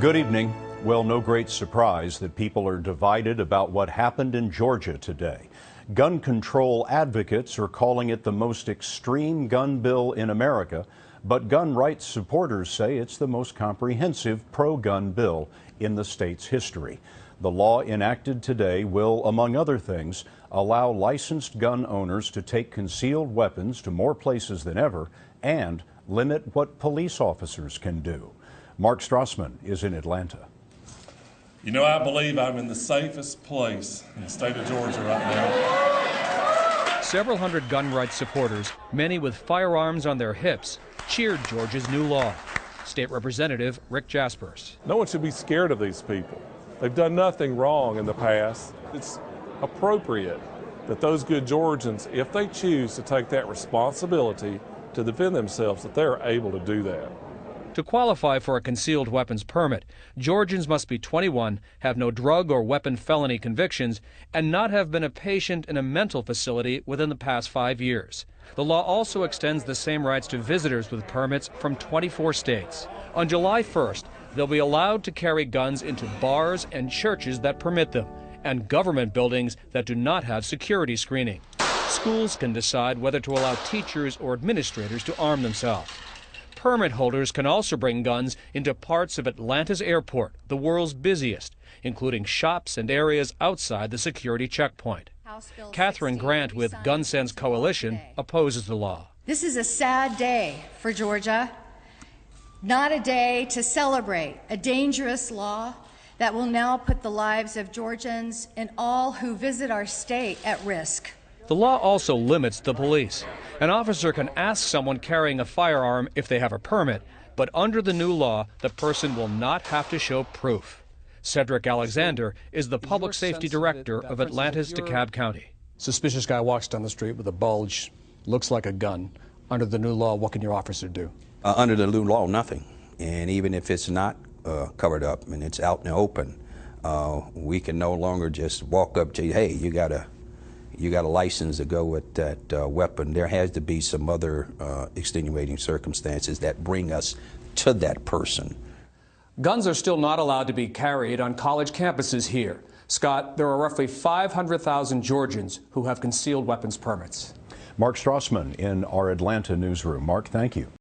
Good evening. Well, no great surprise that people are divided about what happened in Georgia today. Gun control advocates are calling it the most extreme gun bill in America, but gun rights supporters say it's the most comprehensive pro-gun bill in the state's history. The law enacted today will, among other things, allow licensed gun owners to take concealed weapons to more places than ever and limit what police officers can do. Mark Strassman is in Atlanta. You know, I believe I'm in the safest place in the state of Georgia right now. Several hundred gun rights supporters, many with firearms on their hips, cheered Georgia's new law. State Representative Rick Jaspers. No one should be scared of these people. They've done nothing wrong in the past. It's appropriate that those good Georgians, if they choose to take that responsibility to defend themselves, that they're able to do that. To qualify for a concealed weapons permit, Georgians must be 21, have no drug or weapon felony convictions, and not have been a patient in a mental facility within the past 5 years. The law also extends the same rights to visitors with permits from 24 states. On July 1st, they'll be allowed to carry guns into bars and churches that permit them, and government buildings that do not have security screening. Schools can decide whether to allow teachers or administrators to arm themselves. Permit holders can also bring guns into parts of Atlanta's airport, the world's busiest, including shops and areas outside the security checkpoint. Catherine Grant with Gun Sense Coalition opposes the law. This is a sad day for Georgia, not a day to celebrate a dangerous law that will now put the lives of Georgians and all who visit our state at risk. The law also limits the police. An officer can ask someone carrying a firearm if they have a permit, but under the new law, the person will not have to show proof. Cedric Alexander is the public safety director of Atlanta's DeKalb County. Suspicious guy walks down the street with a bulge, looks like a gun. Under the new law, what can your officer do? Under the new law, nothing. And even if it's not covered up and it's out in the open, we can no longer just walk up to you, hey, you got a license to go with that weapon. There has to be some other extenuating circumstances that bring us to that person. Guns are still not allowed to be carried on college campuses here. Scott, there are roughly 500,000 Georgians who have concealed weapons permits. Mark Strassman in our Atlanta newsroom. Mark, thank you.